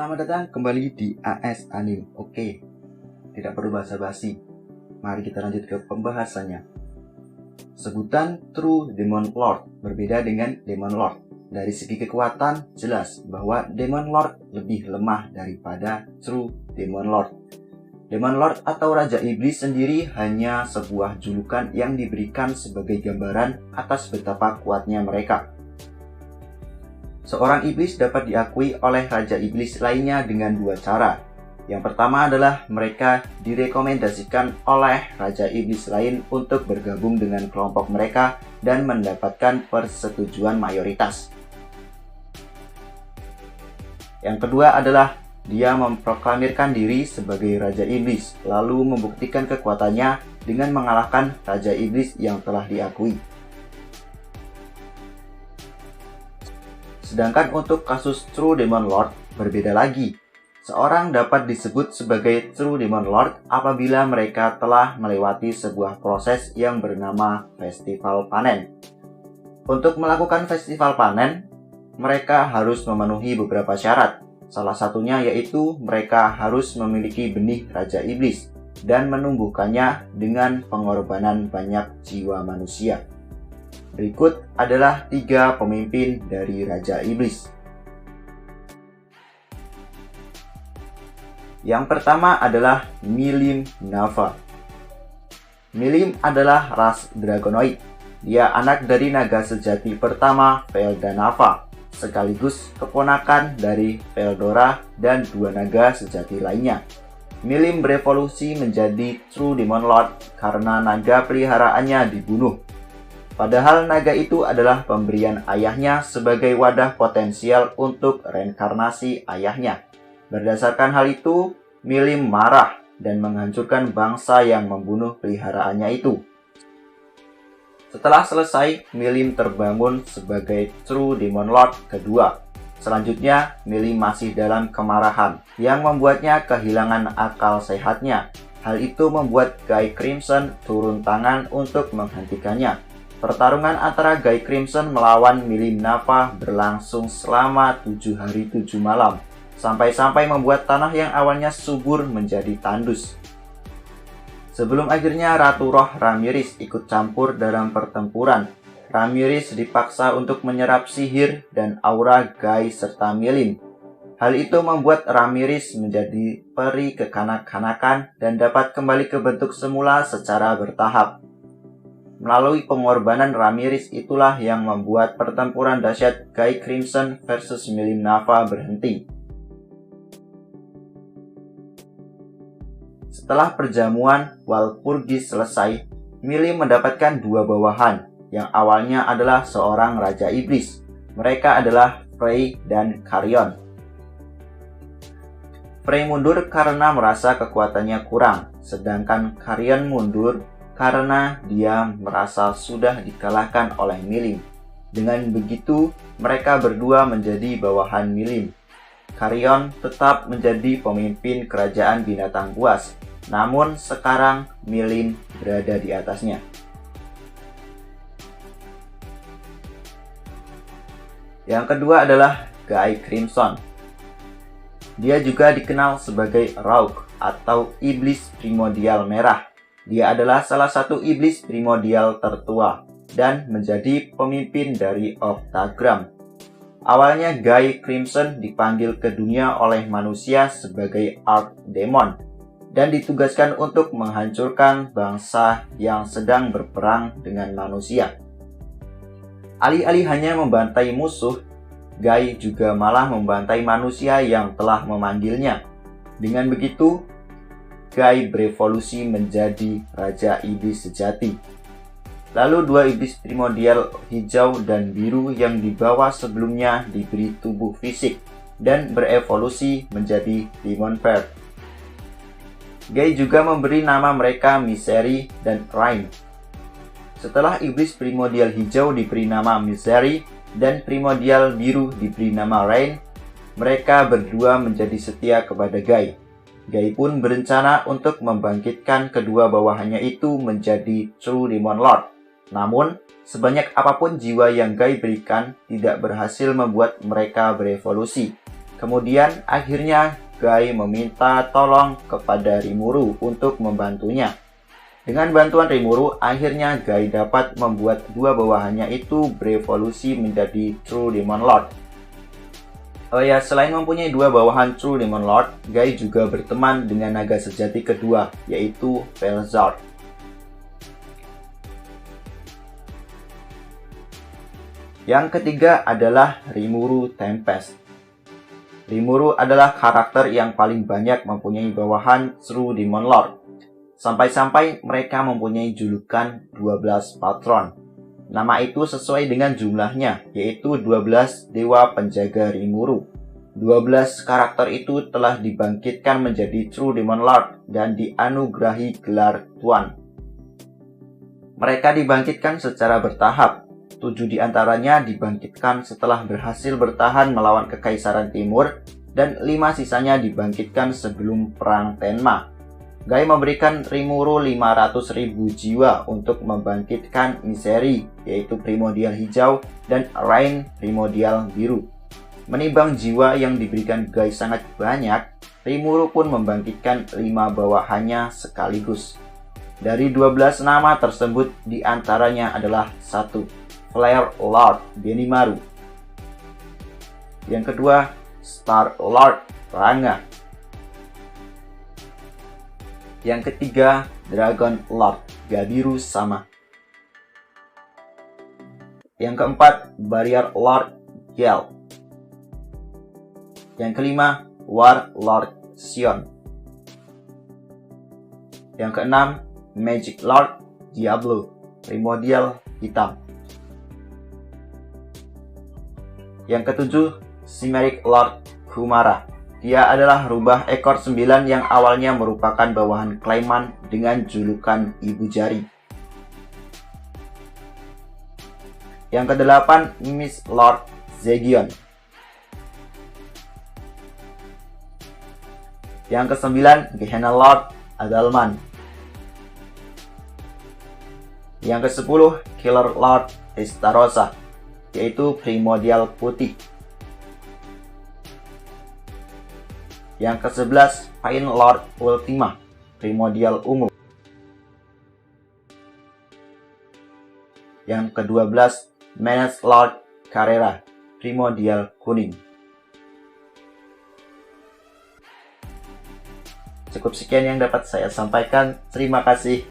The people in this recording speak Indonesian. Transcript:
Selamat datang kembali di AS Anime. Oke, tidak perlu basa-basi. Mari kita lanjut ke pembahasannya. Sebutan True Demon Lord berbeda dengan Demon Lord. Dari segi kekuatan, jelas bahwa Demon Lord lebih lemah daripada True Demon Lord. Demon Lord atau Raja Iblis sendiri hanya sebuah julukan yang diberikan sebagai gambaran atas betapa kuatnya mereka. Seorang iblis dapat diakui oleh Raja Iblis lainnya dengan dua cara. Yang pertama adalah mereka direkomendasikan oleh Raja Iblis lain untuk bergabung dengan kelompok mereka dan mendapatkan persetujuan mayoritas. Yang kedua adalah dia memproklamirkan diri sebagai Raja Iblis, lalu membuktikan kekuatannya dengan mengalahkan Raja Iblis yang telah diakui. Sedangkan untuk kasus True Demon Lord berbeda lagi. Seorang dapat disebut sebagai True Demon Lord apabila mereka telah melewati sebuah proses yang bernama Festival Panen. Untuk melakukan Festival Panen, mereka harus memenuhi beberapa syarat. Salah satunya yaitu mereka harus memiliki benih Raja Iblis dan menumbuhkannya dengan pengorbanan banyak jiwa manusia. Berikut adalah 3 pemimpin dari Raja Iblis. Yang pertama adalah Milim Nafa. Milim adalah ras Dragonoid. Dia anak dari naga sejati pertama Veldanava, sekaligus keponakan dari Veldora dan 2 naga sejati lainnya. Milim berevolusi menjadi True Demon Lord karena naga peliharaannya dibunuh. Padahal naga itu adalah pemberian ayahnya sebagai wadah potensial untuk reinkarnasi ayahnya. Berdasarkan hal itu, Milim marah dan menghancurkan bangsa yang membunuh peliharaannya itu. Setelah selesai, Milim terbangun sebagai True Demon Lord kedua. Selanjutnya, Milim masih dalam kemarahan yang membuatnya kehilangan akal sehatnya. Hal itu membuat Guy Crimson turun tangan untuk menghentikannya. Pertarungan antara Guy Crimson melawan Milim Nafa berlangsung selama 7 hari 7 malam, sampai-sampai membuat tanah yang awalnya subur menjadi tandus. Sebelum akhirnya Ratu Roh Ramirez ikut campur dalam pertempuran, Ramirez dipaksa untuk menyerap sihir dan aura Guy serta Milim. Hal itu membuat Ramirez menjadi peri kekanak-kanakan dan dapat kembali ke bentuk semula secara bertahap. Melalui pengorbanan Ramirez itulah yang membuat pertempuran dahsyat Guy Crimson versus Milim Nafa berhenti. Setelah perjamuan Walpurgis selesai, Milim mendapatkan 2 bawahan, yang awalnya adalah seorang Raja Iblis. Mereka adalah Frey dan Carrion. Frey mundur karena merasa kekuatannya kurang, sedangkan Carrion mundur karena dia merasa sudah dikalahkan oleh Milim. Dengan begitu, mereka berdua menjadi bawahan Milim. Carrion tetap menjadi pemimpin kerajaan binatang buas, namun sekarang Milim berada di atasnya. Yang kedua adalah Guy Crimson. Dia juga dikenal sebagai Rauk atau Iblis Primordial Merah. Dia adalah salah satu iblis primordial tertua dan menjadi pemimpin dari Octagram. Awalnya Guy Crimson dipanggil ke dunia oleh manusia sebagai Archdemon dan ditugaskan untuk menghancurkan bangsa yang sedang berperang dengan manusia. Alih-alih hanya membantai musuh, Guy juga malah membantai manusia yang telah memanggilnya. Dengan begitu, Guy berevolusi menjadi Raja Iblis sejati. Lalu 2 iblis primordial hijau dan biru yang dibawa sebelumnya diberi tubuh fisik dan berevolusi menjadi Demon Pair. Guy juga memberi nama mereka Misery dan Rain. Setelah iblis primordial hijau diberi nama Misery dan primordial biru diberi nama Rain, mereka berdua menjadi setia kepada Guy. Guy pun berencana untuk membangkitkan kedua bawahannya itu menjadi True Demon Lord. Namun, sebanyak apapun jiwa yang Guy berikan tidak berhasil membuat mereka berevolusi. Kemudian akhirnya Guy meminta tolong kepada Rimuru untuk membantunya. Dengan bantuan Rimuru, akhirnya Guy dapat membuat dua bawahannya itu berevolusi menjadi True Demon Lord. Oh ya, selain mempunyai dua bawahan True Demon Lord, Guy juga berteman dengan naga sejati kedua, yaitu Velzard. Yang ketiga adalah Rimuru Tempest. Rimuru adalah karakter yang paling banyak mempunyai bawahan True Demon Lord. Sampai-sampai mereka mempunyai julukan 12 Patron. Nama itu sesuai dengan jumlahnya, yaitu 12 Dewa Penjaga Rimuru. 12 karakter itu telah dibangkitkan menjadi True Demon Lord dan dianugerahi gelar Tuan. Mereka dibangkitkan secara bertahap. 7 diantaranya dibangkitkan setelah berhasil bertahan melawan Kekaisaran Timur, dan 5 sisanya dibangkitkan sebelum Perang Tenma. Guy memberikan Rimuru 500.000 jiwa untuk membangkitkan Miseri, yaitu primordial hijau, dan Rain primordial biru. Menimbang jiwa yang diberikan Guy sangat banyak, Rimuru pun membangkitkan 5 bawahannya sekaligus. Dari 12 nama tersebut, diantaranya adalah 1. Flare Lord Benimaru. Yang kedua, Star Lord Ranga. Yang ketiga, Dragon Lord Gabiru Sama. Yang keempat, Barrier Lord Gel. Yang kelima, War Lord Sion. Yang keenam, Magic Lord Diablo Primordial Hitam. Yang ketujuh, Chimeric Lord Kumara. Dia adalah rubah ekor 9 yang awalnya merupakan bawahan Clayman dengan julukan Ibu Jari. Yang kedelapan, Miss Lord Zegion. Yang kesembilan, Gehenna Lord Adalman. Yang ke-10, Killer Lord Estarossa, yaitu primordial putih. Yang ke-11, Pain Lord Ultima, primordial ungu. Yang ke-12, Menace Lord Carrera, primordial kuning. Cukup sekian yang dapat saya sampaikan. Terima kasih.